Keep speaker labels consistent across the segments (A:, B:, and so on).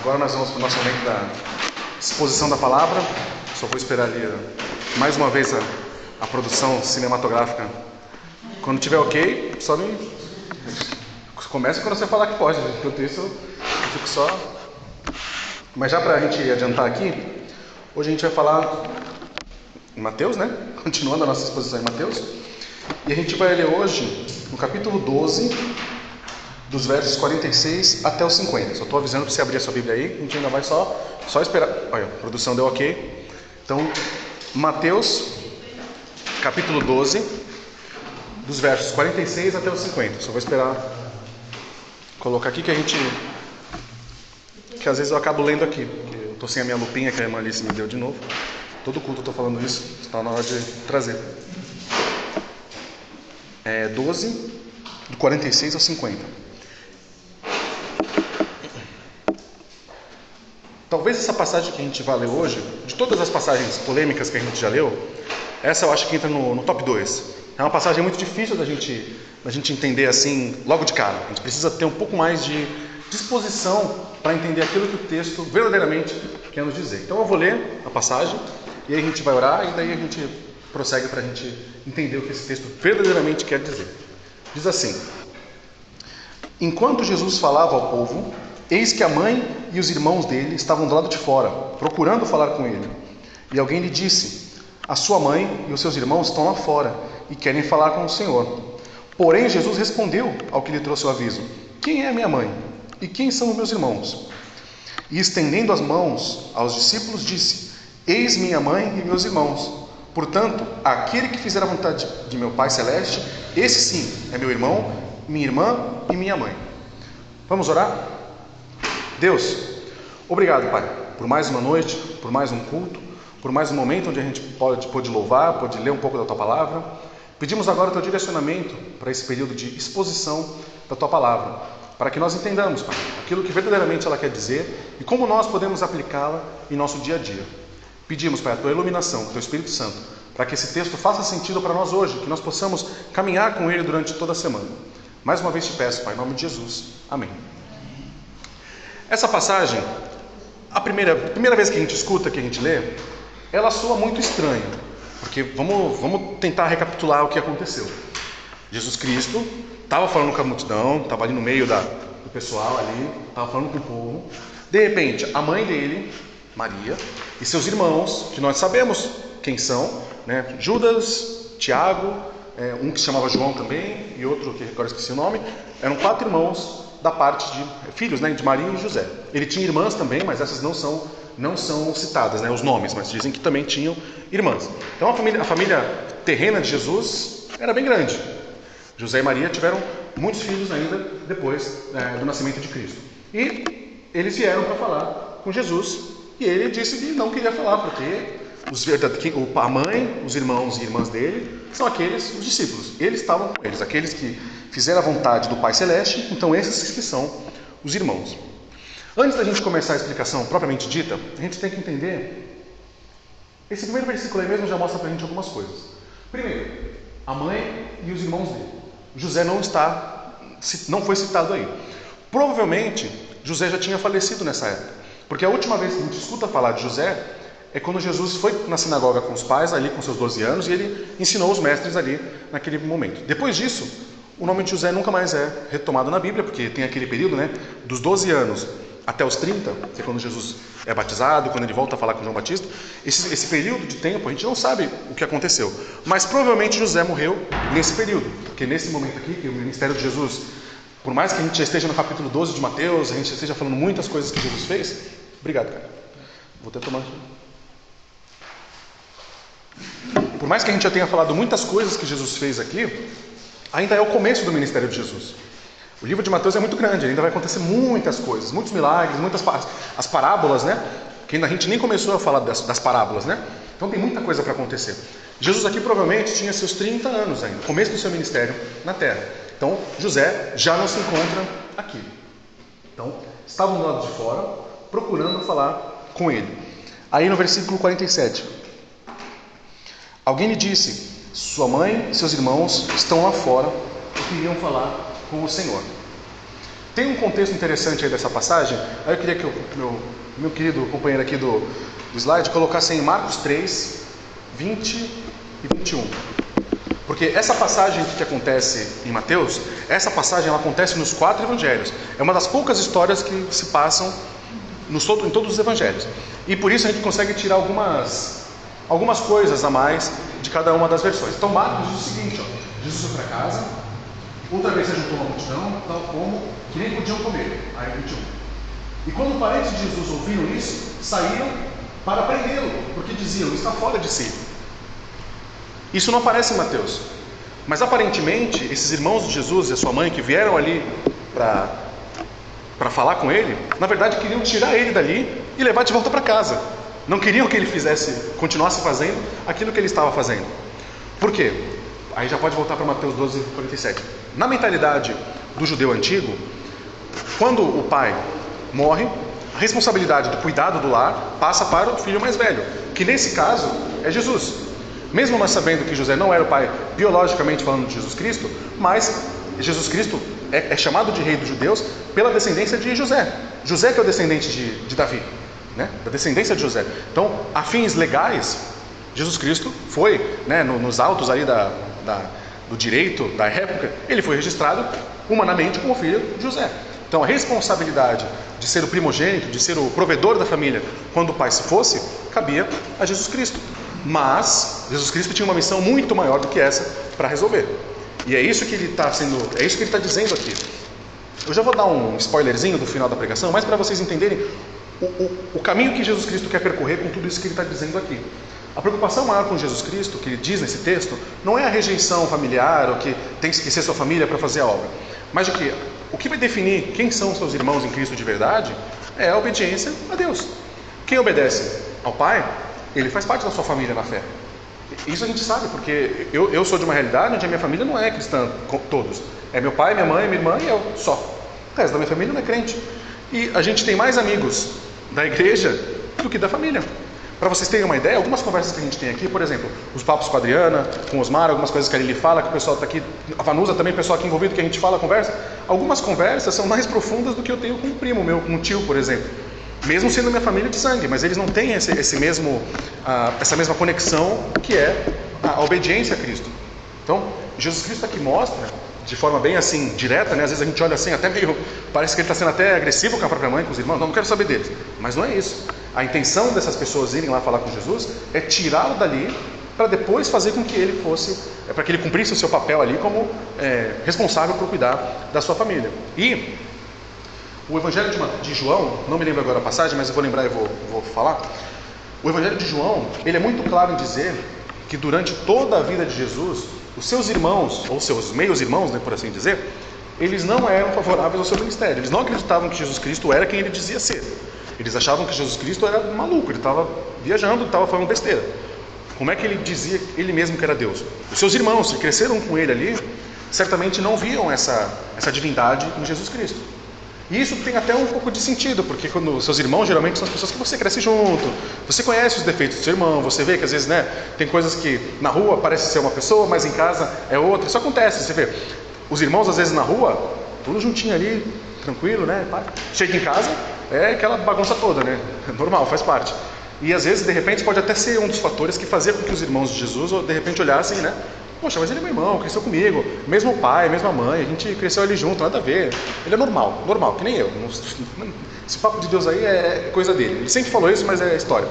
A: Agora nós vamos para o nosso momento da exposição da palavra. Só vou esperar ali mais uma vez a produção cinematográfica. Quando tiver ok, só me... Comece quando você falar que pode. Enquanto isso, eu fico só... Mas já para a gente adiantar aqui, hoje a gente vai falar em Mateus, né? Continuando a nossa exposição em Mateus. E a gente vai ler hoje no capítulo 12, dos versos 46 até os 50. Só estou avisando para você abrir a sua Bíblia aí. A gente ainda vai só esperar. Olha, a produção deu ok. Então, Mateus, capítulo 12, dos versos 46 até os 50. Só vou esperar colocar aqui que às vezes eu acabo lendo aqui. Eu estou sem a minha lupinha que a irmã Alice me deu de novo. Todo culto eu estou falando isso. Está na hora de trazer. 12, do 46 ao 50. Talvez essa passagem que a gente vai ler hoje, de todas as passagens polêmicas que a gente já leu, essa eu acho que entra no top 2. É uma passagem muito difícil da gente entender assim, logo de cara. A gente precisa ter um pouco mais de disposição para entender aquilo que o texto verdadeiramente quer nos dizer. Então eu vou ler a passagem, e aí a gente vai orar, e daí a gente prossegue para a gente entender o que esse texto verdadeiramente quer dizer. Diz assim: Enquanto Jesus falava ao povo, eis que a mãe e os irmãos dele estavam do lado de fora, procurando falar com ele. E alguém lhe disse: A sua mãe e os seus irmãos estão lá fora e querem falar com o Senhor. Porém, Jesus respondeu ao que lhe trouxe o aviso: Quem é minha mãe? E quem são os meus irmãos? E estendendo as mãos aos discípulos, disse: Eis minha mãe e meus irmãos. Portanto, aquele que fizer a vontade de meu Pai Celeste, esse sim é meu irmão, minha irmã e minha mãe. Vamos orar? Deus, obrigado, Pai, por mais uma noite, por mais um culto, por mais um momento onde a gente pode louvar, pode ler um pouco da Tua Palavra. Pedimos agora o Teu direcionamento para esse período de exposição da Tua Palavra, para que nós entendamos, Pai, aquilo que verdadeiramente ela quer dizer e como nós podemos aplicá-la em nosso dia a dia. Pedimos, Pai, a Tua iluminação, o Teu Espírito Santo, para que esse texto faça sentido para nós hoje, que nós possamos caminhar com ele durante toda a semana. Mais uma vez te peço, Pai, em nome de Jesus. Amém. Essa passagem, a primeira vez que a gente escuta, que a gente lê, ela soa muito estranha, porque vamos tentar recapitular o que aconteceu. Jesus Cristo estava falando com a multidão, estava ali no meio do pessoal ali, estava falando com o povo. De repente, a mãe dele, Maria, e seus irmãos, que nós sabemos quem são, né? Judas, Tiago, um que se chamava João também, e outro que agora esqueci o nome, eram 4 irmãos da parte de filhos, né, de Maria e José. Ele tinha irmãs também, mas essas não são citadas, né, os nomes, mas dizem que também tinham irmãs. Então a família terrena de Jesus era bem grande. José e Maria tiveram muitos filhos ainda depois do nascimento de Cristo. E eles vieram para falar com Jesus, e ele disse que não queria falar, porque a mãe, os irmãos e irmãs dele são os discípulos. Eles estavam com eles, aqueles que fizeram a vontade do Pai Celeste, então esses que são os irmãos. Antes da gente começar a explicação propriamente dita, a gente tem que entender, esse primeiro versículo aí mesmo já mostra pra gente algumas coisas. Primeiro, a mãe e os irmãos dele. José não foi citado aí. Provavelmente, José já tinha falecido nessa época, porque a última vez que a gente escuta falar de José é quando Jesus foi na sinagoga com os pais, ali com seus 12 anos, e ele ensinou os mestres ali naquele momento. Depois disso, o nome de José nunca mais é retomado na Bíblia, porque tem aquele período, né, dos 12 anos até os 30, que é quando Jesus é batizado, quando ele volta a falar com João Batista. Esse período de tempo, a gente não sabe o que aconteceu. Mas provavelmente José morreu nesse período, porque nesse momento aqui, que o ministério de Jesus, por mais que a gente já esteja no capítulo 12 de Mateus, a gente esteja falando muitas coisas que Jesus fez. Obrigado, cara. Vou até tomar... Por mais que a gente já tenha falado muitas coisas que Jesus fez aqui, ainda é o começo do ministério de Jesus. O livro de Mateus é muito grande, ainda vai acontecer muitas coisas, muitos milagres, as parábolas, né? Que ainda a gente nem começou a falar das parábolas, né? Então tem muita coisa para acontecer. Jesus aqui provavelmente tinha seus 30 anos ainda, começo do seu ministério na terra. Então José já não se encontra aqui. Então estavam do lado de fora, procurando falar com ele. Aí no versículo 47, alguém lhe disse: Sua mãe e seus irmãos estão lá fora e queriam falar com o Senhor. Tem um contexto interessante aí dessa passagem. Aí eu queria que o meu querido companheiro aqui do slide colocasse em Marcos 3, 20 e 21. Porque essa passagem que acontece em Mateus, essa passagem ela acontece nos 4 evangelhos. É uma das poucas histórias que se passam em todos os evangelhos. E por isso a gente consegue tirar algumas coisas a mais de cada uma das versões. Então Marcos diz o seguinte, ó, Jesus foi para casa, outra vez se juntou uma multidão, tal como que nem podiam comer. Aí 21. E quando os parentes de Jesus ouviram isso, saíram para prendê-lo, porque diziam, está fora de si. Isso não aparece em Mateus. Mas aparentemente, esses irmãos de Jesus e a sua mãe que vieram ali para falar com ele, na verdade queriam tirar ele dali e levar de volta para casa. Não queriam que ele continuasse fazendo aquilo que ele estava fazendo. Por quê? Aí já pode voltar para Mateus 12, 47. Na mentalidade do judeu antigo, quando o pai morre, a responsabilidade do cuidado do lar passa para o filho mais velho, que nesse caso é Jesus. Mesmo nós sabendo que José não era o pai, biologicamente falando, de Jesus Cristo, mas Jesus Cristo é chamado de rei dos judeus pela descendência de José. José que é o descendente de Davi, né? Da descendência de José. Então, a fins legais, Jesus Cristo foi, né, nos autos aí do direito da época, ele foi registrado humanamente como filho de José. Então, a responsabilidade de ser o primogênito, de ser o provedor da família, quando o pai se fosse, cabia a Jesus Cristo. Mas Jesus Cristo tinha uma missão muito maior do que essa para resolver. E é isso que ele está dizendo aqui. Eu já vou dar um spoilerzinho do final da pregação, mas para vocês entenderem o caminho que Jesus Cristo quer percorrer com tudo isso que ele está dizendo aqui. A preocupação maior com Jesus Cristo, que ele diz nesse texto, não é a rejeição familiar, ou que tem que esquecer sua família para fazer a obra, mas o que vai definir quem são seus irmãos em Cristo de verdade é a obediência a Deus. Quem obedece ao Pai, ele faz parte da sua família na fé. Isso a gente sabe, porque eu sou de uma realidade onde a minha família não é cristã, todos. É meu pai, minha mãe, minha irmã e eu, só. O resto da minha família não é crente. E a gente tem mais amigos da igreja do que da família. Para vocês terem uma ideia, algumas conversas que a gente tem aqui, por exemplo, os papos com a Adriana, com o Osmar, algumas coisas que a Lili fala, que o pessoal está aqui, a Vanusa também, o pessoal aqui envolvido, que a gente fala, conversa. Algumas conversas são mais profundas do que eu tenho com um primo meu, com um tio, por exemplo. Mesmo sendo minha família de sangue, mas eles não têm essa mesma conexão que é a obediência a Cristo. Então, Jesus Cristo aqui mostra, de forma bem assim, direta, né? Às vezes a gente olha assim, até meio, parece que ele está sendo até agressivo com a própria mãe, com os irmãos, não quero saber deles. Mas não é isso. A intenção dessas pessoas irem lá falar com Jesus é tirá-lo dali para depois fazer com que ele para que ele cumprisse o seu papel ali como responsável por cuidar da sua família. E o Evangelho de João, não me lembro agora a passagem, mas eu vou lembrar e vou falar. O Evangelho de João, ele é muito claro em dizer que durante toda a vida de Jesus, os seus irmãos, ou seus meios-irmãos, né, por assim dizer, eles não eram favoráveis ao seu ministério. Eles não acreditavam que Jesus Cristo era quem ele dizia ser. Eles achavam que Jesus Cristo era maluco, ele estava viajando, estava falando besteira. Como é que ele dizia ele mesmo que era Deus? Os seus irmãos, que cresceram com ele ali, certamente não viam essa divindade em Jesus Cristo. E isso tem até um pouco de sentido, porque quando seus irmãos geralmente são as pessoas que você cresce junto, você conhece os defeitos do seu irmão, você vê que às vezes, né, tem coisas que na rua parece ser uma pessoa, mas em casa é outra. Isso acontece, você vê. Os irmãos às vezes na rua, tudo juntinho ali, tranquilo, né? Chega em casa, é aquela bagunça toda, né? Normal, faz parte. E às vezes, de repente, pode até ser um dos fatores que fazia com que os irmãos de Jesus, de repente, olhassem, né? Poxa, mas ele é meu irmão, cresceu comigo, mesmo pai, mesma mãe, a gente cresceu ali junto, nada a ver. Ele é normal, que nem eu. Esse papo de Deus aí é coisa dele. Ele sempre falou isso, mas é história.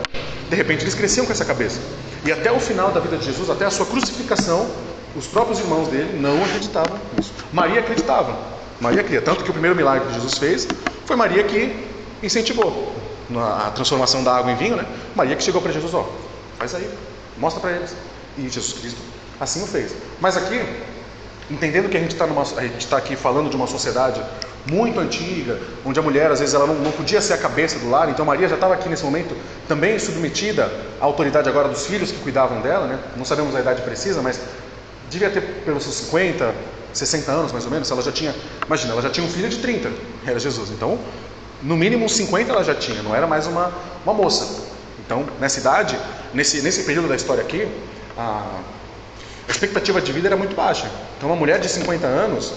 A: De repente eles cresciam com essa cabeça. E até o final da vida de Jesus, até a sua crucificação, os próprios irmãos dele não acreditavam nisso. Maria acreditava. Maria cria. Tanto que o primeiro milagre que Jesus fez foi Maria que incentivou a transformação da água em vinho, né? Maria que chegou para Jesus, faz aí, mostra para eles. E Jesus Cristo assim o fez. Mas aqui, entendendo que a gente está aqui falando de uma sociedade muito antiga, onde a mulher às vezes ela não podia ser a cabeça do lar, então Maria já estava aqui nesse momento também submetida à autoridade agora dos filhos que cuidavam dela, né? Não sabemos a idade precisa, mas devia ter pelos seus 50, 60 anos mais ou menos. Ela já tinha, imagina, ela já tinha um filho de 30, era Jesus. Então, no mínimo uns 50 ela já tinha, não era mais uma moça. Então, nessa idade, nesse período da história aqui, a expectativa de vida era muito baixa. Então uma mulher de 50 anos,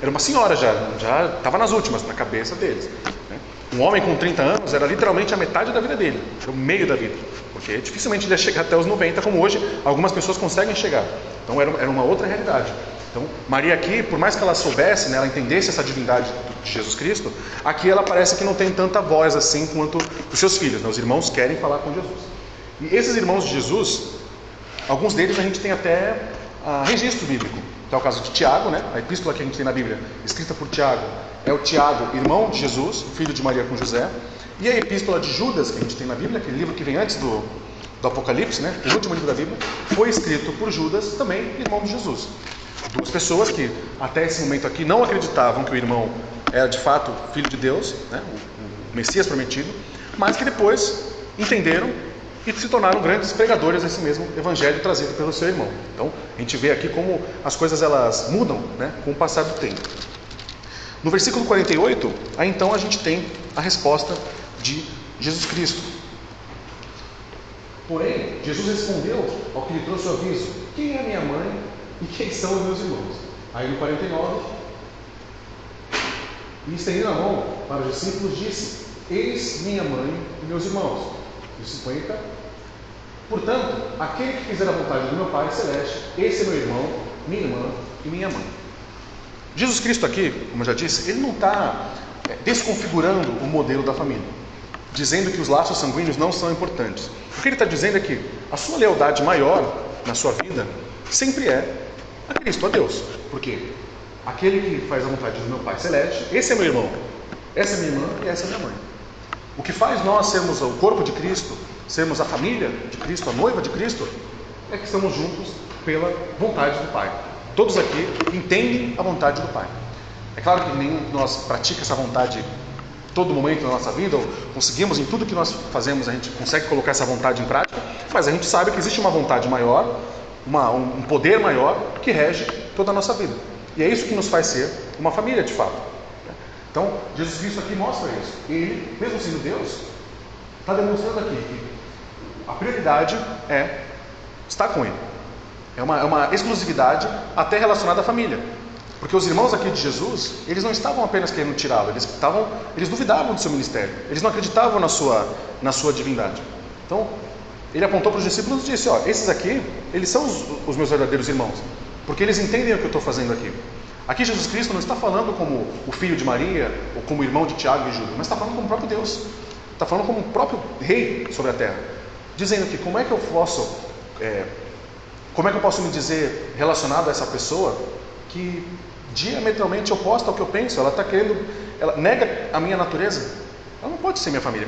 A: Era uma senhora já estava nas últimas, na cabeça deles. Um homem com 30 anos era literalmente a metade da vida dele, era o meio da vida, porque dificilmente ele ia chegar até os 90, como hoje algumas pessoas conseguem chegar. Então era uma outra realidade. Então Maria aqui, por mais que ela soubesse, né, ela entendesse essa divindade de Jesus Cristo, aqui ela parece que não tem tanta voz assim quanto os seus filhos, né? Os irmãos querem falar com Jesus. E esses irmãos de Jesus, alguns deles a gente tem até registro bíblico. Então é o caso de Tiago, né? A epístola que a gente tem na Bíblia, escrita por Tiago, é o Tiago, irmão de Jesus, filho de Maria com José. E a epístola de Judas, que a gente tem na Bíblia, aquele livro que vem antes do Apocalipse, né? O último livro da Bíblia, foi escrito por Judas, também irmão de Jesus. Duas pessoas que até esse momento aqui não acreditavam que o irmão era de fato filho de Deus, né? o Messias prometido, mas que depois entenderam e se tornaram grandes pregadores desse mesmo evangelho trazido pelo seu irmão. Então a gente vê aqui como as coisas elas mudam, né, com o passar do tempo. No versículo 48, aí então a gente tem a resposta de Jesus Cristo. Porém, Jesus respondeu ao que lhe trouxe o aviso: quem é minha mãe e quem são os meus irmãos? Aí no 49, e estendendo a mão para os discípulos, disse: eis minha mãe e meus irmãos. E 50, portanto, aquele que fizer a vontade do meu Pai Celeste, esse é meu irmão, minha irmã e minha mãe. Jesus Cristo aqui, como eu já disse, ele não está desconfigurando o modelo da família, dizendo que os laços sanguíneos não são importantes. O que ele está dizendo é que a sua lealdade maior na sua vida sempre é a Cristo, a Deus. Por quê? Aquele que faz a vontade do meu Pai Celeste, esse é meu irmão, essa é minha irmã e essa é minha mãe. O que faz nós sermos o corpo de Cristo, sermos a família de Cristo, a noiva de Cristo, é que estamos juntos pela vontade do Pai. Todos aqui entendem a vontade do Pai. É claro que nenhum de nós pratica essa vontade todo momento da nossa vida, ou conseguimos em tudo que nós fazemos, a gente consegue colocar essa vontade em prática, mas a gente sabe que existe uma vontade maior, um poder maior que rege toda a nossa vida. E é isso que nos faz ser uma família de fato. Então, Jesus Cristo aqui mostra isso. Ele, mesmo sendo Deus, está demonstrando aqui que a prioridade é estar com Ele. É uma exclusividade até relacionada à família. Porque os irmãos aqui de Jesus, eles não estavam apenas querendo tirá-lo, eles duvidavam do seu ministério. Eles não acreditavam na sua divindade. Então, ele apontou para os discípulos e disse: ó, esses aqui, eles são os meus verdadeiros irmãos. Porque eles entendem o que eu estou fazendo aqui. Aqui Jesus Cristo não está falando como o filho de Maria, ou como o irmão de Tiago e Judas, mas está falando como o próprio Deus. Está falando como o próprio rei sobre a terra. Dizendo que como é que eu posso me dizer relacionado a essa pessoa que diametralmente oposta ao que eu penso, ela nega a minha natureza. Ela não pode ser minha família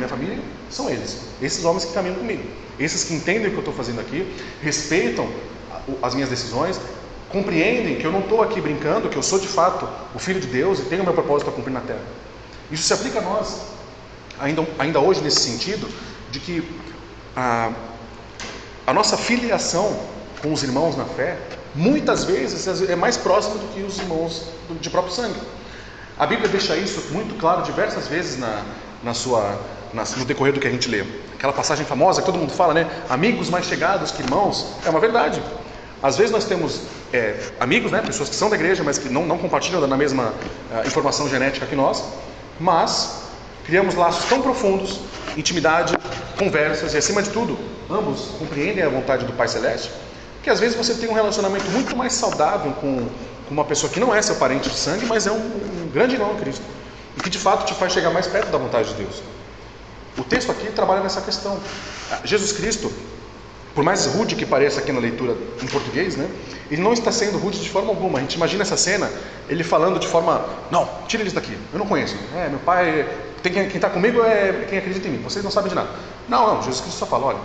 A: são eles, esses homens que caminham comigo, esses que entendem o que eu estou fazendo aqui, respeitam as minhas decisões, compreendem que eu não estou aqui brincando, que eu sou de fato o Filho de Deus e tenho o meu propósito a cumprir na terra. Isso se aplica a nós, ainda hoje, nesse sentido, de que a nossa filiação com os irmãos na fé, muitas vezes é mais próxima do que os irmãos de próprio sangue. A Bíblia deixa isso muito claro diversas vezes no decorrer do que a gente lê. Aquela passagem famosa que todo mundo fala, né? Amigos mais chegados que irmãos. É uma verdade. Às vezes nós temos amigos, né? Pessoas que são da igreja, mas que não compartilham da mesma informação genética que nós, mas criamos laços tão profundos, intimidade, conversas, e acima de tudo, ambos compreendem a vontade do Pai Celeste, que às vezes você tem um relacionamento muito mais saudável com uma pessoa que não é seu parente de sangue, mas é um grande irmão em Cristo, e que de fato te faz chegar mais perto da vontade de Deus. O texto aqui trabalha nessa questão. Jesus Cristo, por mais rude que pareça aqui na leitura em português, né, ele não está sendo rude de forma alguma. A gente imagina essa cena, ele falando de forma: não, tira eles daqui, eu não conheço. Meu pai, quem está comigo é quem acredita em mim, vocês não sabem de nada. Não, Jesus Cristo só fala: olha,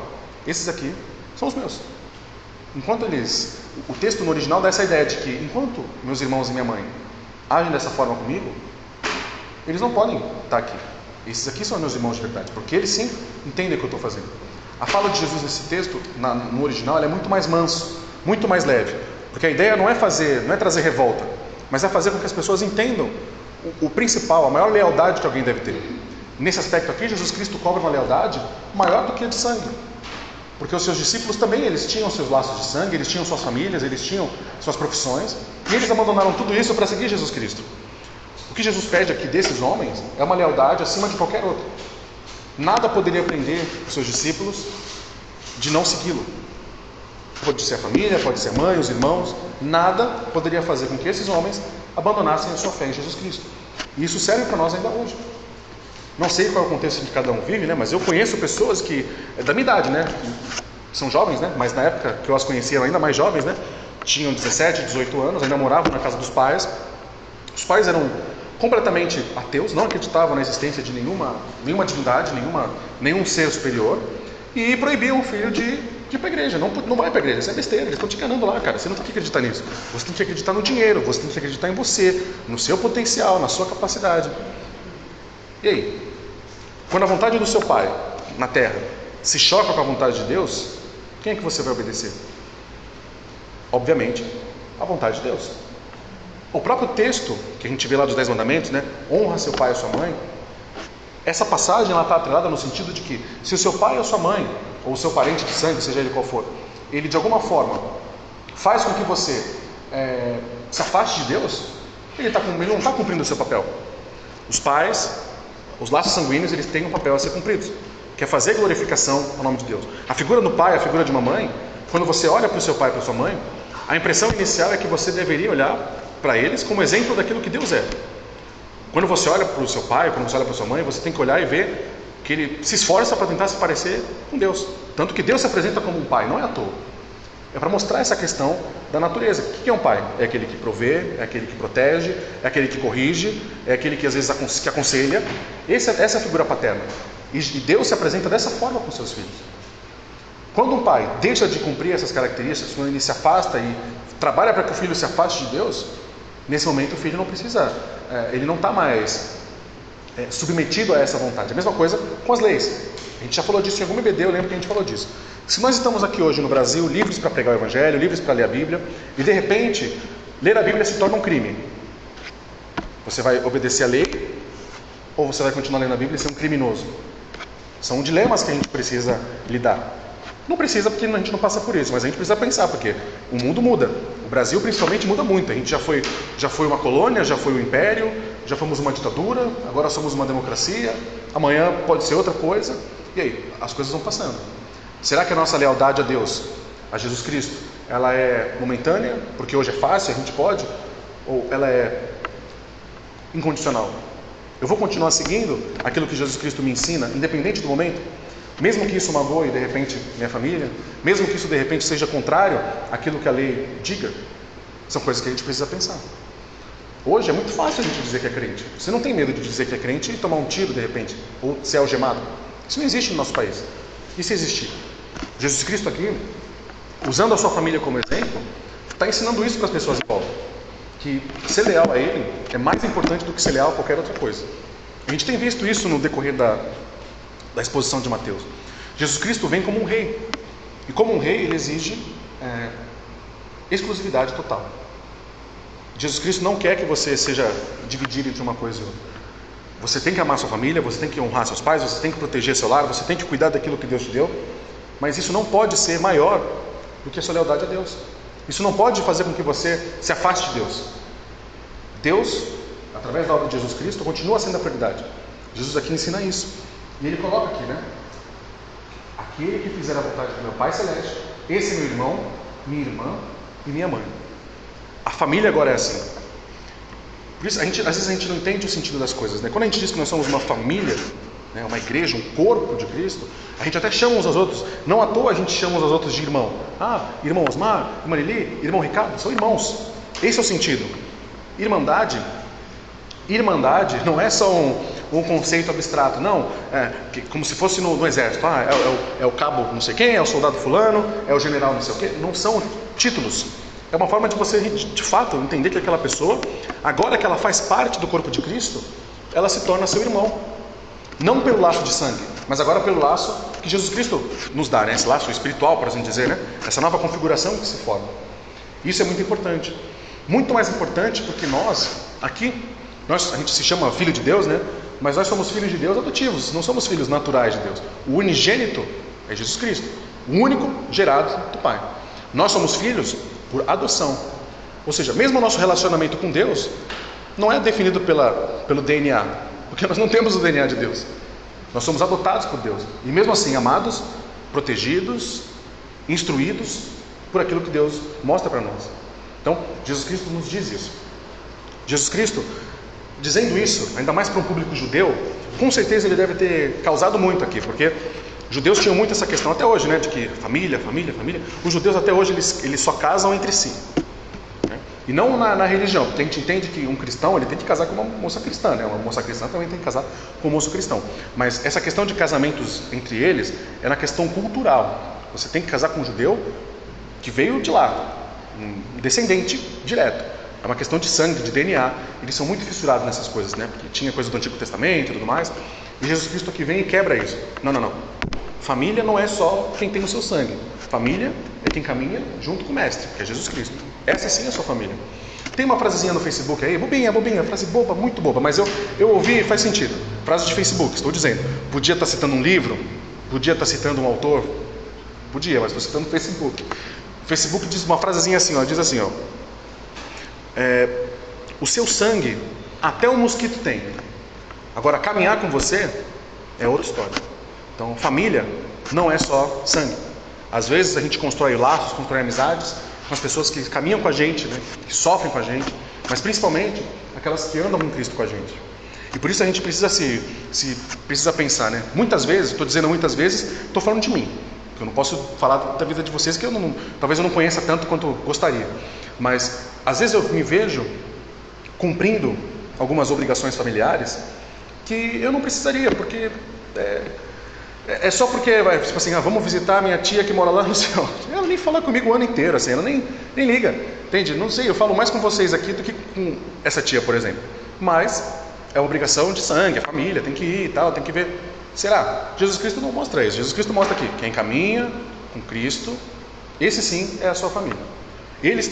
A: esses aqui são os meus. O texto no original dá essa ideia de que enquanto meus irmãos e minha mãe agem dessa forma comigo, eles não podem estar aqui. Esses aqui são meus irmãos de verdade, porque eles sim entendem o que eu estou fazendo. A fala de Jesus nesse texto, no original, ela é muito mais manso, muito mais leve, porque a ideia não é trazer revolta, mas é fazer com que as pessoas entendam o principal, a maior lealdade que alguém deve ter. Nesse aspecto aqui, Jesus Cristo cobra uma lealdade maior do que a de sangue. Porque os seus discípulos também, eles tinham seus laços de sangue, eles tinham suas famílias, eles tinham suas profissões, e eles abandonaram tudo isso para seguir Jesus Cristo. O que Jesus pede aqui desses homens é uma lealdade acima de qualquer outra. Nada poderia prender os seus discípulos de não segui-lo. Pode ser a família, pode ser a mãe, os irmãos, nada poderia fazer com que esses homens abandonassem a sua fé em Jesus Cristo. E isso serve para nós ainda hoje. Não sei qual é o contexto em que cada um vive, né? Mas eu conheço pessoas que, da minha idade, né? São jovens, né? Mas na época que eu as conhecia, eram ainda mais jovens, né? Tinham 17, 18 anos, ainda moravam na casa dos pais. Os pais eram completamente ateus, não acreditavam na existência de nenhuma divindade, nenhum ser superior, e proibiam o filho de ir para a igreja. Não vai para a igreja, isso é besteira, eles estão te enganando lá, cara. Você não tem que acreditar nisso. Você tem que acreditar no dinheiro, você tem que acreditar em você, no seu potencial, na sua capacidade. E aí? Quando a vontade do seu pai na terra se choca com a vontade de Deus, quem é que você vai obedecer? Obviamente, a vontade de Deus. O próprio texto que a gente vê lá dos 10 mandamentos, né? Honra seu pai e sua mãe. Essa passagem ela está atrelada no sentido de que se o seu pai ou sua mãe, ou o seu parente de sangue, seja ele qual for, ele de alguma forma faz com que você se afaste de Deus, ele não está cumprindo o seu papel. Os pais, os laços sanguíneos, eles têm um papel a ser cumprido, que é fazer glorificação ao nome de Deus. A figura do pai, a figura de uma mãe, quando você olha para o seu pai e para a sua mãe, a impressão inicial é que você deveria olhar para eles como exemplo daquilo que Deus é. Quando você olha para o seu pai, quando você olha para a sua mãe, você tem que olhar e ver que ele se esforça para tentar se parecer com Deus. Tanto que Deus se apresenta como um pai, não é à toa. É para mostrar essa questão da natureza. O que é um pai? É aquele que provê, é aquele que protege, é aquele que corrige, é aquele que às vezes que aconselha. Essa é a figura paterna. E Deus se apresenta dessa forma com seus filhos. Quando um pai deixa de cumprir essas características, quando ele se afasta e trabalha para que o filho se afaste de Deus, nesse momento o filho não precisa, ele não está mais submetido a essa vontade. A mesma coisa com as leis. A gente já falou disso em algum EBD, eu lembro que a gente falou disso. Se nós estamos aqui hoje no Brasil, livres para pregar o Evangelho, livres para ler a Bíblia, e de repente, ler a Bíblia se torna um crime, você vai obedecer a lei, ou você vai continuar lendo a Bíblia e ser um criminoso? São dilemas que a gente precisa lidar. Não precisa, porque a gente não passa por isso, mas a gente precisa pensar, porque o mundo muda. O Brasil principalmente muda muito. A gente já foi uma colônia, já foi um império, já fomos uma ditadura, agora somos uma democracia, amanhã pode ser outra coisa. E aí, as coisas vão passando. Será que a nossa lealdade a Deus, a Jesus Cristo, ela é momentânea, porque hoje é fácil, a gente pode, ou ela é incondicional? Eu vou continuar seguindo aquilo que Jesus Cristo me ensina, independente do momento? Mesmo que isso magoe de repente minha família, mesmo que isso de repente seja contrário àquilo que a lei diga, são coisas que a gente precisa pensar. Hoje é muito fácil a gente dizer que é crente. Você não tem medo de dizer que é crente e tomar um tiro de repente, ou ser algemado. Isso não existe no nosso país. E se existir? Jesus Cristo aqui, usando a sua família como exemplo, está ensinando isso para as pessoas em volta, que ser leal a Ele é mais importante do que ser leal a qualquer outra coisa. A gente tem visto isso no decorrer da exposição de Mateus. Jesus Cristo vem como um rei, e como um rei ele exige exclusividade total. Jesus Cristo não quer que você seja dividido entre uma coisa e outra. Você tem que amar sua família, você tem que honrar seus pais, você tem que proteger seu lar, você tem que cuidar daquilo que Deus te deu, mas isso não pode ser maior do que a sua lealdade a Deus. Isso não pode fazer com que você se afaste de Deus. Deus, através da obra de Jesus Cristo, continua sendo a prioridade. Jesus aqui ensina isso. E ele coloca aqui, né? Aquele que fizer a vontade do meu Pai Celeste, esse é meu irmão, minha irmã e minha mãe. A família agora é assim. Por isso, às vezes a gente não entende o sentido das coisas, né? Quando a gente diz que nós somos uma família, né, uma igreja, um corpo de Cristo, a gente até chama uns aos outros. Não à toa a gente chama uns aos outros de irmão. Ah, irmão Osmar, irmã Lili, irmão Ricardo, são irmãos. Esse é o sentido. Irmandade não é só um conceito abstrato, não, como se fosse no exército. É o cabo não sei quem, é o soldado fulano, é o general não sei o quê. Não são títulos. É uma forma de você, de fato, entender que aquela pessoa, agora que ela faz parte do corpo de Cristo, ela se torna seu irmão. Não pelo laço de sangue, mas agora pelo laço que Jesus Cristo nos dá, né? Esse laço espiritual, por assim dizer, né? Essa nova configuração que se forma. Isso é muito importante. Muito mais importante porque nós, aqui, a gente se chama filho de Deus, né? Mas nós somos filhos de Deus adotivos, não somos filhos naturais de Deus. O unigênito é Jesus Cristo. o único gerado do Pai. Nós somos filhos por adoção. Ou seja, mesmo o nosso relacionamento com Deus não é definido pelo DNA, porque nós não temos o DNA de Deus. Nós somos adotados por Deus. E mesmo assim, amados, protegidos, instruídos por aquilo que Deus mostra para nós. Então, Jesus Cristo nos diz isso. Jesus Cristo, dizendo isso, ainda mais para um público judeu, com certeza ele deve ter causado muito aqui, porque judeus tinham muito essa questão até hoje, né, de que família. Os judeus até hoje eles só casam entre si, né? E não na religião, porque a gente entende que um cristão ele tem que casar com uma moça cristã, né? Uma moça cristã também tem que casar com um moço cristão. Mas essa questão de casamentos entre eles é na questão cultural. Você tem que casar com um judeu que veio de lá, um descendente direto. É uma questão de sangue, de DNA. Eles são muito fissurados nessas coisas, né? Porque tinha coisa do Antigo Testamento e tudo mais. E Jesus Cristo aqui vem e quebra isso. Não. Família não é só quem tem o seu sangue. Família é quem caminha junto com o Mestre, que é Jesus Cristo. Essa sim é a sua família. Tem uma frasezinha no Facebook aí, bobinha, frase boba, muito boba, mas eu ouvi e faz sentido. Frase de Facebook, estou dizendo. Podia estar citando um livro, podia estar citando um autor, podia, mas estou citando o Facebook. O Facebook diz uma frasezinha assim, ó, diz assim, ó. O seu sangue até o mosquito tem. Agora, caminhar com você é outra história. Então, família não é só sangue. Às vezes a gente constrói laços, constrói amizades com as pessoas que caminham com a gente, né? Que sofrem com a gente, mas principalmente aquelas que andam com Cristo com a gente. E por isso a gente precisa precisa pensar, né? Muitas vezes, estou dizendo muitas vezes, estou falando de mim. Eu não posso falar da vida de vocês que talvez eu não conheça tanto quanto gostaria. Mas às vezes eu me vejo cumprindo algumas obrigações familiares que eu não precisaria, porque é só porque, tipo assim, vamos visitar a minha tia que mora lá no céu. Ela nem fala comigo o ano inteiro, assim, ela nem liga, entende? Não sei, eu falo mais com vocês aqui do que com essa tia, por exemplo. Mas é obrigação de sangue, a família tem que ir e tal, tem que ver. Será? Jesus Cristo não mostra isso. Jesus Cristo mostra aqui, quem caminha com Cristo, esse sim é a sua família. Eles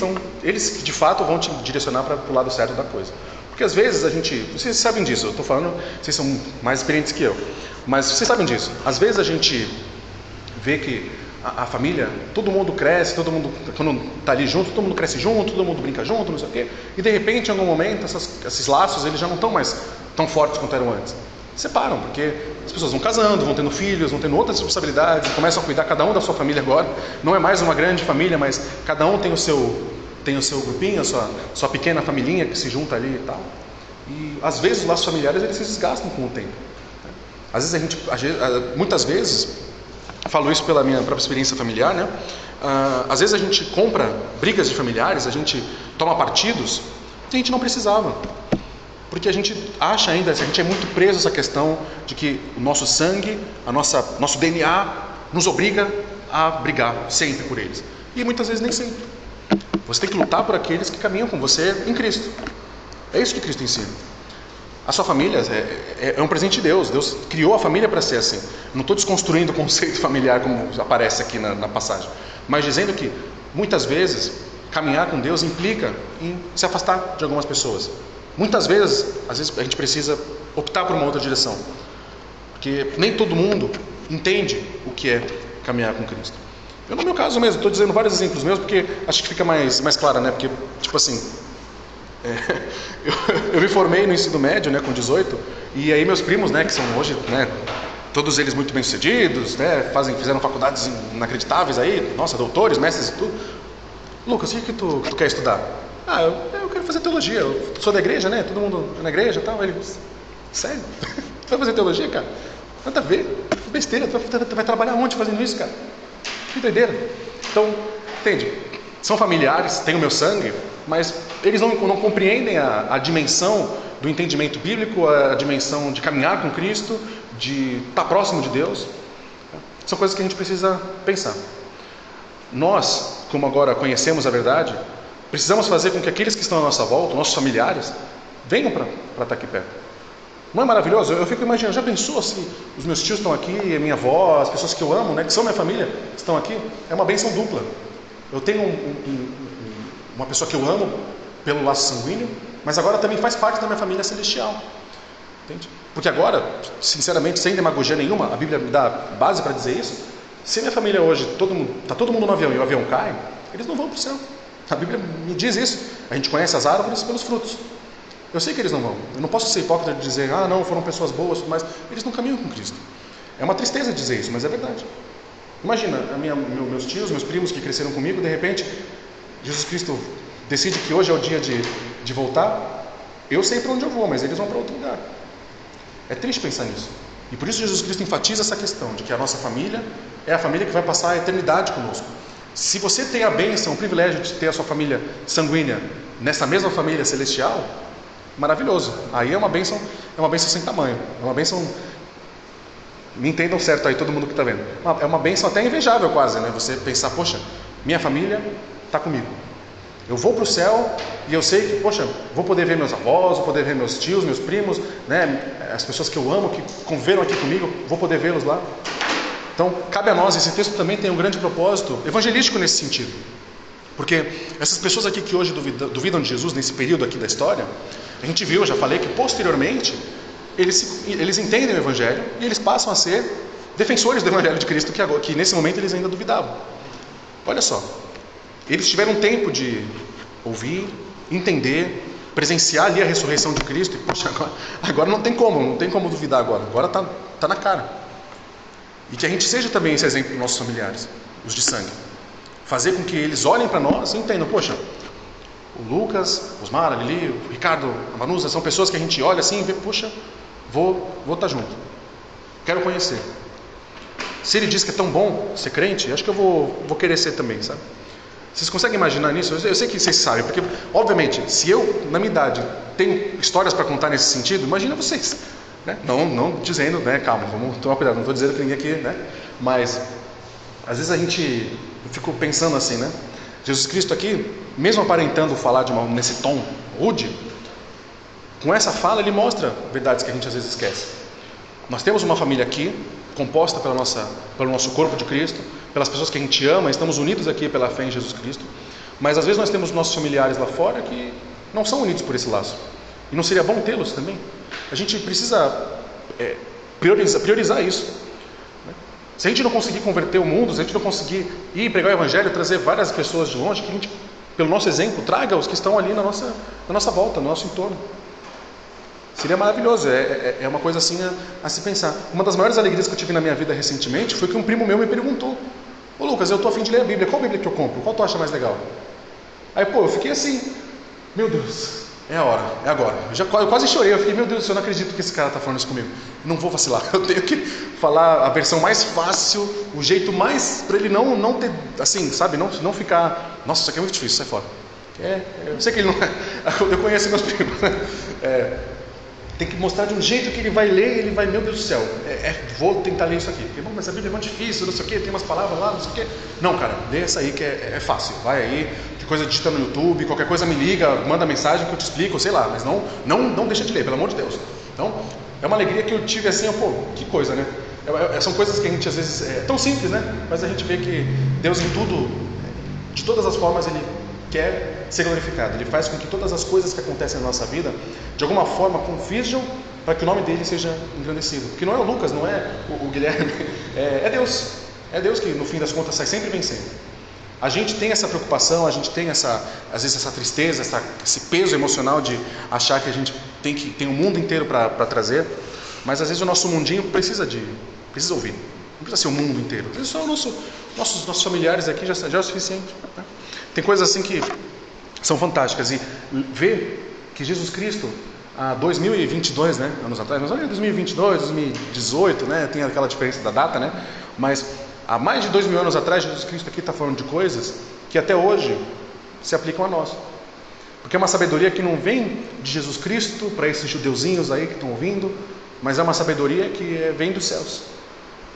A: que de fato vão te direcionar para o lado certo da coisa. Porque às vezes vocês sabem disso, eu estou falando, vocês são mais experientes que eu, mas vocês sabem disso. Às vezes a gente vê que a família, todo mundo cresce, todo mundo, quando está ali junto, todo mundo cresce junto, todo mundo brinca junto, não sei o quê, e de repente, em algum momento, esses laços, eles já não estão mais tão fortes quanto eram antes. Separam, porque as pessoas vão casando, vão tendo filhos, vão tendo outras responsabilidades, começam a cuidar cada um da sua família agora. Não é mais uma grande família, mas cada um tem o seu grupinho, a sua pequena familhinha que se junta ali e tal. E às vezes os laços familiares eles se desgastam com o tempo. Às vezes muitas vezes, falo isso pela minha própria experiência familiar, né? Às vezes a gente compra brigas de familiares, a gente toma partidos que a gente não precisava. Porque a gente acha ainda, a gente é muito preso a essa questão de que o nosso sangue, nosso DNA nos obriga a brigar sempre por eles. E muitas vezes nem sempre. Você tem que lutar por aqueles que caminham com você em Cristo. É isso que Cristo ensina. A sua família é um presente de Deus. Deus criou a família para ser assim. Não estou desconstruindo o conceito familiar como aparece aqui na passagem. Mas dizendo que muitas vezes caminhar com Deus implica em se afastar de algumas pessoas. Muitas vezes, às vezes a gente precisa optar por uma outra direção, porque nem todo mundo entende o que é caminhar com Cristo. Eu no meu caso mesmo, estou dizendo vários exemplos meus, porque acho que fica mais claro, né? Porque, tipo assim, eu me formei no ensino médio, né, com 18, e aí meus primos, né, que são hoje, né, todos eles muito bem-sucedidos, né, fizeram faculdades inacreditáveis aí, nossa, doutores, mestres e tudo. Lucas, o que tu quer estudar? Eu quero fazer teologia, eu sou da igreja, né? Todo mundo é na igreja e tal. Ele, sério? Tu vai fazer teologia, cara? Nada a ver, besteira, tu vai trabalhar onde fazendo isso, cara? Que doideira. Então, entende? São familiares, têm o meu sangue, mas eles não compreendem a dimensão do entendimento bíblico, a dimensão de caminhar com Cristo, de estar próximo de Deus. São coisas que a gente precisa pensar. Nós, como agora conhecemos a verdade, precisamos fazer com que aqueles que estão à nossa volta, nossos familiares, venham para estar aqui perto. Não é maravilhoso? Eu fico imaginando, já pensou se os meus tios estão aqui, a minha avó, as pessoas que eu amo, né, que são minha família, estão aqui? É uma bênção dupla. Eu tenho uma pessoa que eu amo pelo laço sanguíneo, mas agora também faz parte da minha família celestial. Entende? Porque agora, sinceramente, sem demagogia nenhuma, a Bíblia me dá base para dizer isso, Se minha família hoje, tá todo mundo no avião e o avião cai, eles não vão para o céu. A Bíblia me diz isso. A gente conhece as árvores pelos frutos. Eu sei que eles não vão. Eu não posso ser hipócrita de dizer, não, foram pessoas boas, mas eles não caminham com Cristo. É uma tristeza dizer isso, mas é verdade. Imagina, meus tios, meus primos que cresceram comigo, de repente, Jesus Cristo decide que hoje é o dia de voltar. Eu sei para onde eu vou, mas eles vão para outro lugar. É triste pensar nisso. E por isso Jesus Cristo enfatiza essa questão de que a nossa família é a família que vai passar a eternidade conosco. Se você tem a bênção, o privilégio de ter a sua família sanguínea nessa mesma família celestial, maravilhoso. Aí é uma bênção sem tamanho. É uma bênção, me entendam certo aí todo mundo que está vendo. É uma bênção até invejável quase, né? Você pensar, poxa, minha família está comigo. Eu vou para o céu e eu sei que, poxa, vou poder ver meus avós, vou poder ver meus tios, meus primos, né? As pessoas que eu amo, que conviveram aqui comigo, vou poder vê-los lá. Então, cabe a nós, esse texto também tem um grande propósito evangelístico nesse sentido. Porque essas pessoas aqui que hoje duvidam de Jesus, nesse período aqui da história, a gente viu, eu já falei, que posteriormente, eles entendem o Evangelho e eles passam a ser defensores do Evangelho de Cristo, que nesse momento eles ainda duvidavam. Olha só, eles tiveram tempo de ouvir, entender, presenciar ali a ressurreição de Cristo, e poxa, agora não tem como duvidar agora está na cara. E que a gente seja também esse exemplo para os nossos familiares, os de sangue. Fazer com que eles olhem para nós e entendam, poxa, o Lucas, o Osmar, a Lili, o Ricardo, a Vanusa, são pessoas que a gente olha assim e vê, poxa, vou estar junto. Quero conhecer. Se ele diz que é tão bom ser crente, acho que eu vou querer ser também, sabe? Vocês conseguem imaginar nisso? Eu sei que vocês sabem, porque, obviamente, se eu, na minha idade, tenho histórias para contar nesse sentido, imagina vocês. Né? Não dizendo, né? Calma, vamos tomar cuidado, não estou dizendo que ninguém aqui, né? Mas, às vezes eu fico pensando assim, né? Jesus Cristo aqui, mesmo aparentando falar nesse tom rude, com essa fala ele mostra verdades que a gente às vezes esquece. Nós temos uma família aqui, composta pelo nosso corpo de Cristo, pelas pessoas que a gente ama, estamos unidos aqui pela fé em Jesus Cristo, mas às vezes nós temos nossos familiares lá fora que não são unidos por esse laço, e não seria bom tê-los também? A gente precisa priorizar isso. Se a gente não conseguir converter o mundo, se a gente não conseguir ir pregar o Evangelho, trazer várias pessoas de longe, que a gente, pelo nosso exemplo, traga os que estão ali na nossa volta, no nosso entorno. Seria maravilhoso, é uma coisa assim a se pensar. Uma das maiores alegrias que eu tive na minha vida recentemente foi que um primo meu me perguntou: ô Lucas, eu estou a fim de ler a Bíblia, qual Bíblia que eu compro? Qual tu acha mais legal? Aí eu fiquei assim, meu Deus, é a hora, é agora. Eu quase chorei, eu fiquei, meu Deus, eu não acredito que esse cara está falando isso comigo. Não vou vacilar, eu tenho que falar a versão mais fácil, o jeito mais, para ele não ter, assim, sabe, não ficar, nossa, isso aqui é muito difícil, sai fora. Eu sei que ele não é, eu conheço meus primos, né? Tem que mostrar de um jeito que ele vai ler, ele vai, meu Deus do céu, vou tentar ler isso aqui. Porque, bom, mas a Bíblia é muito difícil, não sei o que, tem umas palavras lá, não sei o que. Não, cara, lê essa aí que é fácil. Vai aí, que coisa digita no YouTube, qualquer coisa me liga, manda mensagem que eu te explico, sei lá, mas não deixa de ler, pelo amor de Deus. Então, é uma alegria que eu tive assim, que coisa, né? São coisas que a gente às vezes, é tão simples, né? Mas a gente vê que Deus em tudo, de todas as formas, Ele quer ser glorificado. Ele faz com que todas as coisas que acontecem na nossa vida, de alguma forma, convirjam para que o nome dele seja engrandecido. Porque não é o Lucas, não é o Guilherme, é Deus. É Deus que, no fim das contas, sai sempre vencendo. A gente tem essa preocupação, a gente tem às vezes essa tristeza, esse peso emocional de achar que a gente tem o mundo inteiro para trazer, mas às vezes o nosso mundinho precisa ouvir. Não precisa ser o mundo inteiro. Às vezes só nossos familiares aqui já é o suficiente. Né? Tem coisas assim que são fantásticas. E ver que Jesus Cristo, há 2022, né, anos atrás, mas olha 2022, 2018, né, tem aquela diferença da data, né, mas há mais de 2000 anos atrás, Jesus Cristo aqui está falando de coisas que até hoje se aplicam a nós. Porque é uma sabedoria que não vem de Jesus Cristo para esses judeuzinhos aí que estão ouvindo, mas é uma sabedoria que vem dos céus.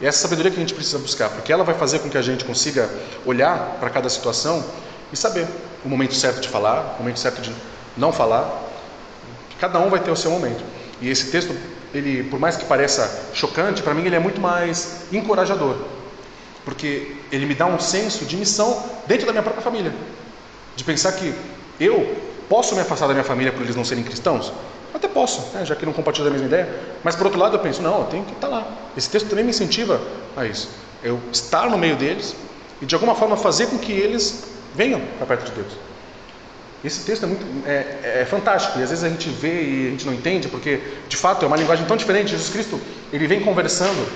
A: E é essa sabedoria que a gente precisa buscar, porque ela vai fazer com que a gente consiga olhar para cada situação e saber o momento certo de falar, o momento certo de não falar. Cada um vai ter o seu momento. E esse texto, ele, por mais que pareça chocante, para mim ele é muito mais encorajador, porque ele me dá um senso de missão dentro da minha própria família, de pensar que eu posso me afastar da minha família por eles não serem cristãos. Até posso, né, já que não compartilho da mesma ideia, mas por outro lado eu penso, não, eu tenho que estar lá. Esse texto também me incentiva a isso. eu estar no meio deles e de alguma forma fazer com que eles venham para perto de Deus. Esse texto é fantástico, e às vezes a gente vê e a gente não entende, porque de fato é uma linguagem tão diferente. Jesus Cristo, ele vem conversando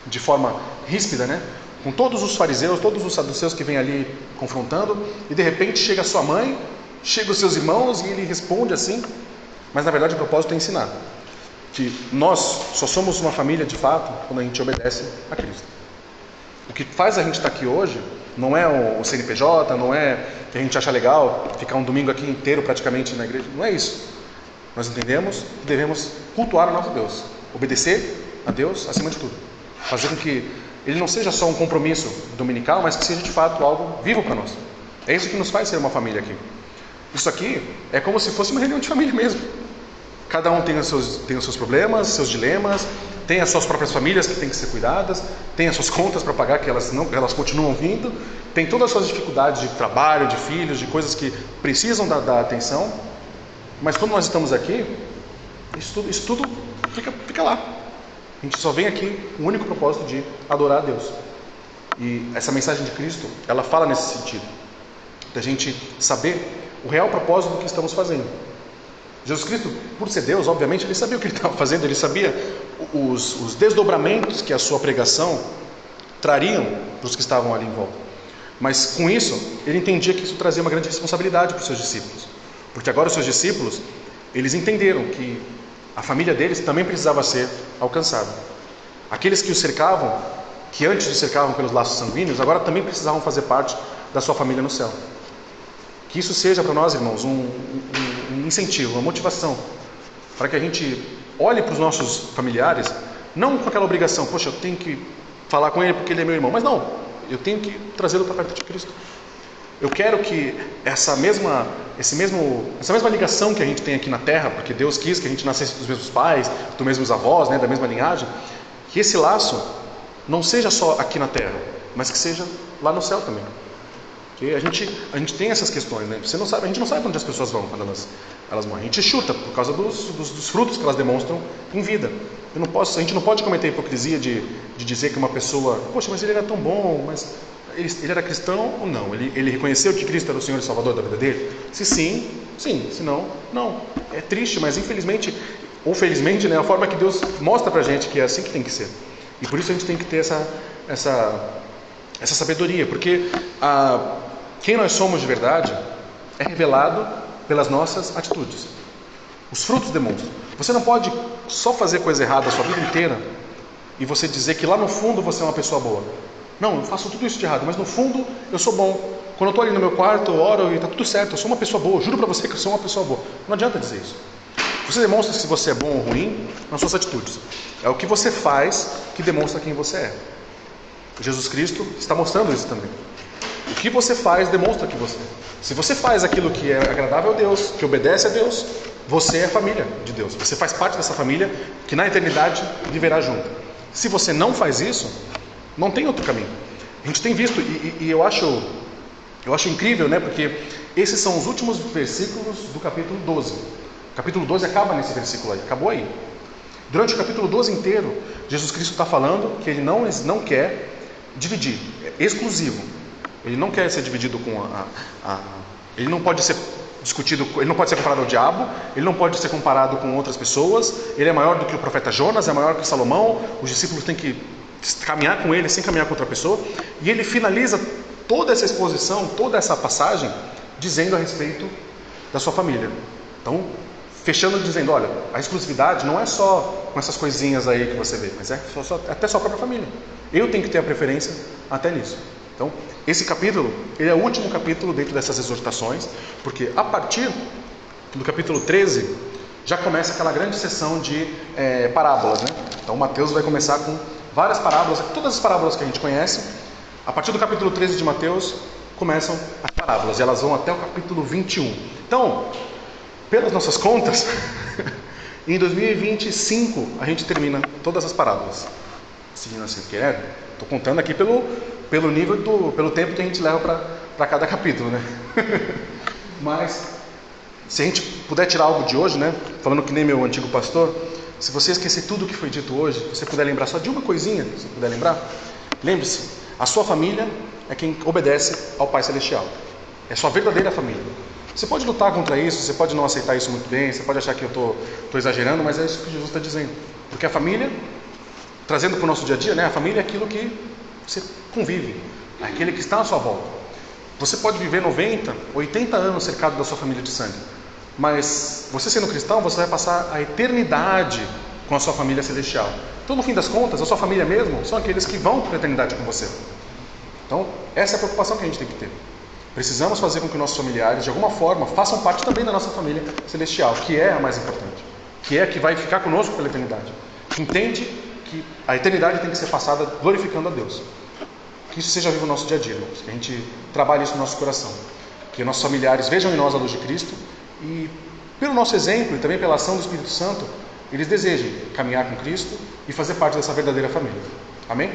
A: de forma ríspida, né, com todos os fariseus, todos os saduceus que vêm ali confrontando, e de repente chega a sua mãe, chega os seus irmãos, e ele responde assim. Mas na verdade o propósito é ensinar que nós só somos uma família de fato quando a gente obedece a Cristo. O que faz a gente estar aqui hoje não é o CNPJ, não é que a gente acha legal ficar um domingo aqui inteiro praticamente na igreja, não é isso. Nós entendemos que devemos cultuar o nosso Deus, obedecer a Deus acima de tudo, fazer com que ele não seja só um compromisso dominical, mas que seja de fato algo vivo para nós. É isso que nos faz ser uma família aqui. Isso aqui é como se fosse uma reunião de família mesmo. Cada um tem os seus problemas, seus dilemas, tem as suas próprias famílias que têm que ser cuidadas, tem as suas contas para pagar que elas continuam vindo, tem todas as suas dificuldades de trabalho, de filhos, de coisas que precisam da atenção. Mas quando nós estamos aqui, isso tudo fica lá. A gente só vem aqui com o único propósito de adorar a Deus. E essa mensagem de Cristo, ela fala nesse sentido, da gente saber o real propósito do que estamos fazendo. Jesus Cristo, por ser Deus, obviamente, ele sabia o que ele estava fazendo, ele sabia os desdobramentos que a sua pregação trariam para os que estavam ali em volta. Mas com isso, ele entendia que isso trazia uma grande responsabilidade para os seus discípulos, porque agora os seus discípulos, eles entenderam que a família deles também precisava ser alcançada. Aqueles que os cercavam, que antes os cercavam pelos laços sanguíneos, agora também precisavam fazer parte da sua família no céu. Que isso seja para nós, irmãos, um incentivo, uma motivação, para que a gente olhe para os nossos familiares, não com aquela obrigação, poxa, eu tenho que falar com ele porque ele é meu irmão, mas não, eu tenho que trazê-lo para perto de Cristo. Eu quero que essa mesma ligação que a gente tem aqui na terra, porque Deus quis que a gente nascesse dos mesmos pais, dos mesmos avós, né, da mesma linhagem, que esse laço não seja só aqui na terra, mas que seja lá no céu também. Porque a gente tem essas questões, né? A gente não sabe onde as pessoas vão quando elas morrem. A gente chuta por causa dos frutos que elas demonstram em vida. A gente não pode cometer a hipocrisia de dizer que uma pessoa, poxa, mas ele era tão bom, mas ele era cristão ou não? Ele reconheceu que Cristo era o Senhor e Salvador da vida dele? Se sim, se não, não. É triste, mas infelizmente, ou felizmente, né, a forma que Deus mostra pra gente que é assim que tem que ser. E por isso a gente tem que ter essa sabedoria, porque quem nós somos de verdade é revelado pelas nossas atitudes. Os frutos demonstram. Você não pode só fazer coisa errada a sua vida inteira e você dizer que lá no fundo você é uma pessoa boa. Não, eu faço tudo isso de errado, mas no fundo eu sou bom. Quando eu estou ali no meu quarto, eu oro e está tudo certo, eu sou uma pessoa boa. Juro para você que eu sou uma pessoa boa. Não adianta dizer isso. Você demonstra se você é bom ou ruim nas suas atitudes. É o que você faz que demonstra quem você é. Jesus Cristo está mostrando isso também. O que você faz demonstra que você é. Se você faz aquilo que é agradável a Deus, que obedece a Deus, você é a família de Deus. Você faz parte dessa família que na eternidade viverá junto. Se você não faz isso, não tem outro caminho. A gente tem visto, e eu acho incrível, né? Porque esses são os últimos versículos do capítulo 12. O capítulo 12 acaba nesse versículo aí, acabou aí. Durante o capítulo 12 inteiro, Jesus Cristo está falando que ele não quer dividir, é exclusivo. Ele não quer ser dividido com ele não pode ser discutido, ele não pode ser comparado ao diabo, ele não pode ser comparado com outras pessoas, ele é maior do que o profeta Jonas, é maior que Salomão, os discípulos têm que caminhar com ele sem caminhar com outra pessoa, e ele finaliza toda essa exposição, toda essa passagem, dizendo a respeito da sua família. Então, fechando dizendo, olha, a exclusividade não é só com essas coisinhas aí que você vê, mas é até sua própria família. Eu tenho que ter a preferência até nisso. Então, esse capítulo, ele é o último capítulo dentro dessas exortações, porque a partir do capítulo 13, já começa aquela grande sessão de parábolas, né? Então, Mateus vai começar com várias parábolas, todas as parábolas que a gente conhece. A partir do capítulo 13 de Mateus, começam as parábolas, e elas vão até o capítulo 21. Então, pelas nossas contas, em 2025, a gente termina todas as parábolas. Seguindo assim, estou contando aqui pelo nível, pelo tempo que a gente leva para cada capítulo, né? Mas, se a gente puder tirar algo de hoje, né? Falando que nem meu antigo pastor, se você esquecer tudo o que foi dito hoje, se você puder lembrar só de uma coisinha, se puder lembrar, Lembre-se, a sua família é quem obedece ao Pai Celestial. É sua verdadeira família. Você pode lutar contra isso, você pode não aceitar isso muito bem, você pode achar que eu estou exagerando, mas é isso que Jesus está dizendo. Porque a família, trazendo para o nosso dia a dia, né, a família é aquilo que você convive, é aquele que está à sua volta. Você pode viver 90, 80 anos cercado da sua família de sangue, mas você sendo cristão, você vai passar a eternidade com a sua família celestial. Então, no fim das contas, a sua família mesmo são aqueles que vão para a eternidade com você. Então, essa é a preocupação que a gente tem que ter. Precisamos fazer com que nossos familiares, de alguma forma, façam parte também da nossa família celestial, que é a mais importante, que é a que vai ficar conosco pela eternidade. Que entende que a eternidade tem que ser passada glorificando a Deus. Que isso seja vivo no nosso dia a dia, irmãos. Que a gente trabalhe isso no nosso coração. Que nossos familiares vejam em nós a luz de Cristo e, pelo nosso exemplo e também pela ação do Espírito Santo, eles desejem caminhar com Cristo e fazer parte dessa verdadeira família. Amém?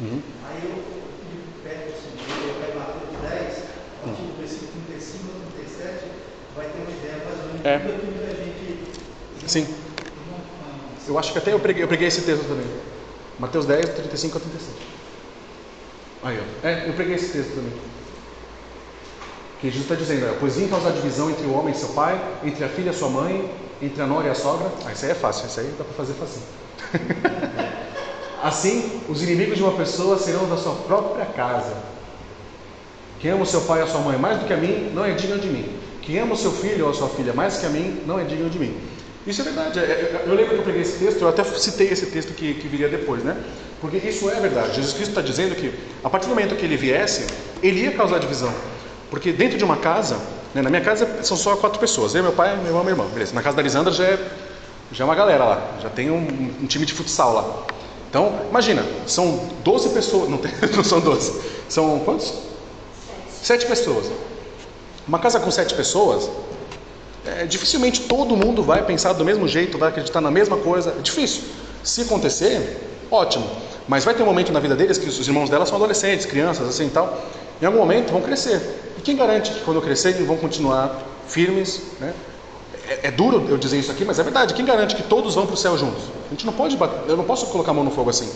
B: Aí eu pego assim, eu pego Mateus 10, a partir do versículo 35 a 37, vai ter uma ideia mais ou menos do que a gente.
A: Sim. Eu acho que até eu preguei esse texto também. Mateus 10, 35 a 37. Aí, ó. Eu preguei esse texto também. Que Jesus está dizendo, pois vim causar divisão entre o homem e seu pai, entre a filha e a sua mãe, entre a nora e a sogra. Isso aí é fácil, isso aí dá para fazer facinho. Assim, os inimigos de uma pessoa serão da sua própria casa. Quem ama o seu pai ou a sua mãe mais do que a mim, não é digno de mim. Quem ama o seu filho ou a sua filha mais que a mim, não é digno de mim. Isso é verdade. Eu lembro que eu preguei esse texto, eu até citei esse texto que viria depois, né? Porque isso é verdade. Jesus Cristo está dizendo que, a partir do momento que ele viesse, ele ia causar divisão. Porque dentro de uma casa, né, na minha casa são só 4 pessoas, eu, meu pai, meu irmão e minha irmã. Beleza. Na casa da Lisandra já é uma galera lá, já tem um time de futsal lá. Então, imagina, são 12 pessoas, não são 12, são quantos? 7 pessoas. Uma casa com 7 pessoas, dificilmente todo mundo vai pensar do mesmo jeito, vai acreditar na mesma coisa, é difícil. Se acontecer, ótimo, mas vai ter um momento na vida deles que os irmãos dela são adolescentes, crianças, assim e tal, em algum momento vão crescer. E quem garante que quando crescerem vão continuar firmes, né? É duro eu dizer isso aqui, mas é verdade. Quem garante que todos vão para o céu juntos? A gente não pode eu não posso colocar a mão no fogo assim.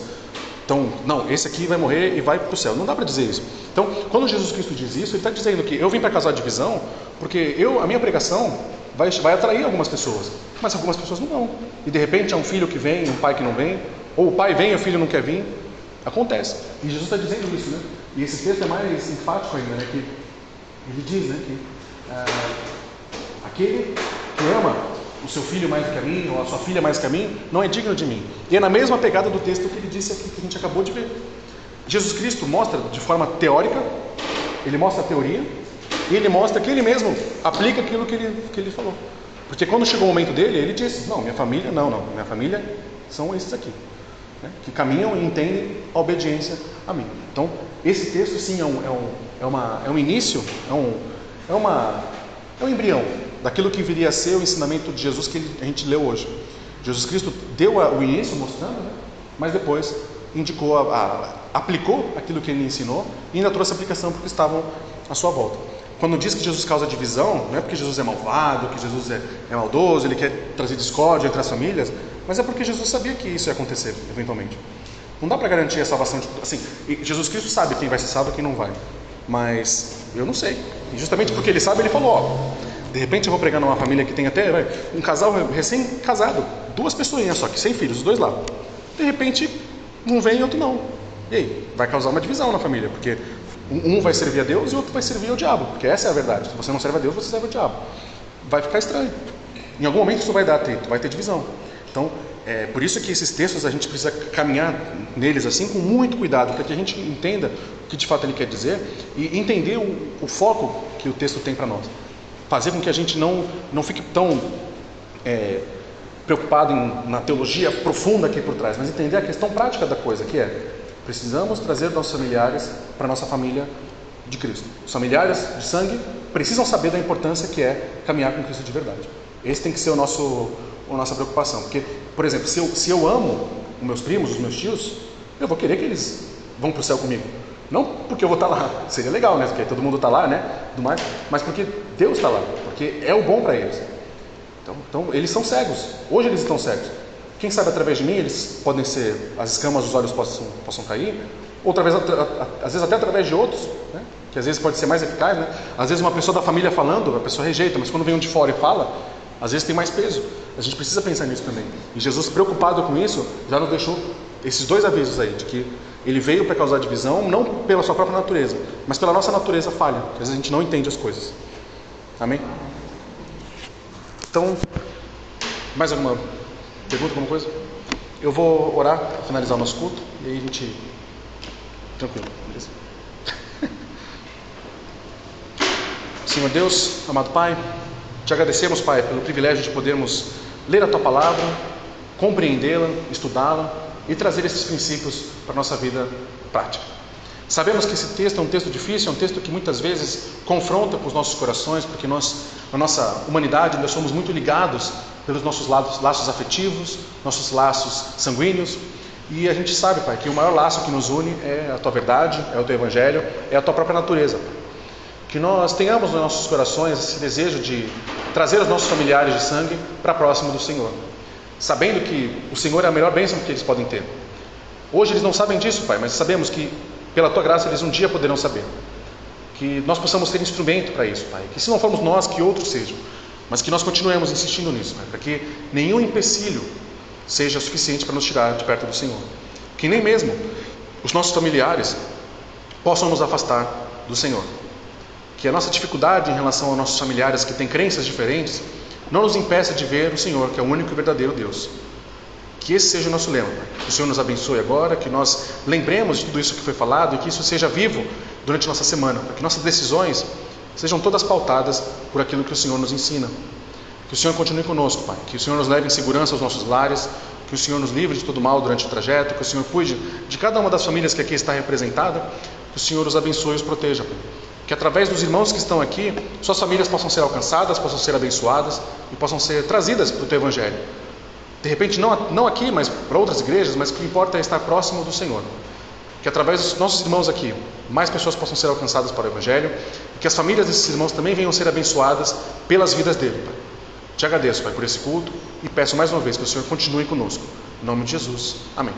A: Então, não, esse aqui vai morrer e vai para o céu. Não dá para dizer isso. Então, quando Jesus Cristo diz isso, ele está dizendo que eu vim para causar divisão, porque a minha pregação vai atrair algumas pessoas, mas algumas pessoas não vão. E de repente é um filho que vem, um pai que não vem, ou o pai vem e o filho não quer vir. Acontece. E Jesus está dizendo isso, né? E esse texto é mais enfático ainda, né? Que ele diz, né? Que aquele que ama o seu filho mais do que a mim, ou a sua filha mais que a mim, não é digno de mim. E é na mesma pegada do texto que ele disse aqui, que a gente acabou de ver. Jesus Cristo mostra de forma teórica, ele mostra a teoria, e ele mostra que ele mesmo aplica aquilo que ele falou. Porque quando chegou o momento dele, ele disse, minha família são esses aqui, né, que caminham e entendem a obediência a mim. Então, esse texto sim é um início, é um embrião daquilo que viria a ser o ensinamento de Jesus que a gente leu hoje. Jesus Cristo deu o início mostrando, né? Mas depois indicou, aplicou aquilo que ele ensinou e ainda trouxe aplicação para os que estavam à sua volta. Quando diz que Jesus causa divisão, não é porque Jesus é malvado, que Jesus é maldoso, ele quer trazer discórdia entre as famílias, mas é porque Jesus sabia que isso ia acontecer eventualmente. Não dá para garantir a salvação de assim. Jesus Cristo sabe quem vai ser salvo e quem não vai, mas eu não sei. E justamente porque ele sabe, ele falou, de repente eu vou pregar numa família que tem até um casal recém-casado, 2 pessoinhas só, que sem filhos, os 2 lá. De repente, um vem e outro não. E aí? Vai causar uma divisão na família, porque um vai servir a Deus e o outro vai servir ao diabo, porque essa é a verdade. Se você não serve a Deus, você serve ao diabo. Vai ficar estranho. Em algum momento isso vai dar atrito, vai ter divisão. Então, é por isso que esses textos a gente precisa caminhar neles assim com muito cuidado, para que a gente entenda o que de fato ele quer dizer e entender o foco que o texto tem para nós. Fazer com que a gente não fique tão preocupado na teologia profunda aqui por trás, mas entender a questão prática da coisa, que precisamos trazer nossos familiares para a nossa família de Cristo. Os familiares de sangue precisam saber da importância que é caminhar com Cristo de verdade. Esse tem que ser a nossa preocupação. Porque, por exemplo, se eu amo os meus primos, os meus tios, eu vou querer que eles vão para o céu comigo. Não porque eu vou estar lá, seria legal, né? Porque todo mundo está lá, né? Do mais, mas porque Deus está lá, porque é o bom para eles. Então, eles são cegos. Hoje eles estão cegos. Quem sabe através de mim eles podem ser, as escamas dos olhos possam cair, ou às vezes até através de outros, né? Que às vezes pode ser mais eficaz, né? Às vezes uma pessoa da família falando, a pessoa rejeita, mas quando vem um de fora e fala, às vezes tem mais peso. A gente precisa pensar nisso também. E Jesus, preocupado com isso, já nos deixou esses dois avisos aí, de que ele veio para causar divisão, não pela sua própria natureza, mas pela nossa natureza falha, que às vezes a gente não entende as coisas. Amém? Então, mais alguma pergunta, alguma coisa? Eu vou orar para finalizar o nosso culto, e aí a gente... Tranquilo, beleza? Senhor Deus, amado Pai, te agradecemos, Pai, pelo privilégio de podermos ler a Tua Palavra, compreendê-la, estudá-la e trazer esses princípios para a nossa vida prática. Sabemos que esse texto é um texto difícil, é um texto que muitas vezes confronta com os nossos corações, porque nós, na nossa humanidade, nós somos muito ligados pelos nossos laços afetivos, nossos laços sanguíneos, e a gente sabe, Pai, que o maior laço que nos une é a Tua verdade, é o Teu Evangelho, é a Tua própria natureza, Pai. Que nós tenhamos nos nossos corações esse desejo de trazer os nossos familiares de sangue para próximo do Senhor, sabendo que o Senhor é a melhor bênção que eles podem ter. Hoje eles não sabem disso, Pai, mas sabemos que pela Tua graça eles um dia poderão saber. Que nós possamos ser instrumento para isso, Pai. Que se não formos nós, que outros sejam. Mas que nós continuemos insistindo nisso, Pai, para que nenhum empecilho seja suficiente para nos tirar de perto do Senhor. Que nem mesmo os nossos familiares possam nos afastar do Senhor. Que a nossa dificuldade em relação aos nossos familiares que têm crenças diferentes não nos impeça de ver o Senhor, que é o único e verdadeiro Deus. Que esse seja o nosso lema, Pai. Que o Senhor nos abençoe agora, que nós lembremos de tudo isso que foi falado e que isso seja vivo durante a nossa semana, para que nossas decisões sejam todas pautadas por aquilo que o Senhor nos ensina. Que o Senhor continue conosco, Pai. Que o Senhor nos leve em segurança aos nossos lares, que o Senhor nos livre de todo mal durante o trajeto, que o Senhor cuide de cada uma das famílias que aqui está representada, que o Senhor os abençoe e os proteja, Pai. Que através dos irmãos que estão aqui, suas famílias possam ser alcançadas, possam ser abençoadas e possam ser trazidas para o Teu Evangelho. De repente, não aqui, mas para outras igrejas, mas o que importa é estar próximo do Senhor. Que através dos nossos irmãos aqui, mais pessoas possam ser alcançadas para o Evangelho e que as famílias desses irmãos também venham ser abençoadas pelas vidas dele, Pai. Te agradeço, Pai, por esse culto e peço mais uma vez que o Senhor continue conosco. Em nome de Jesus. Amém.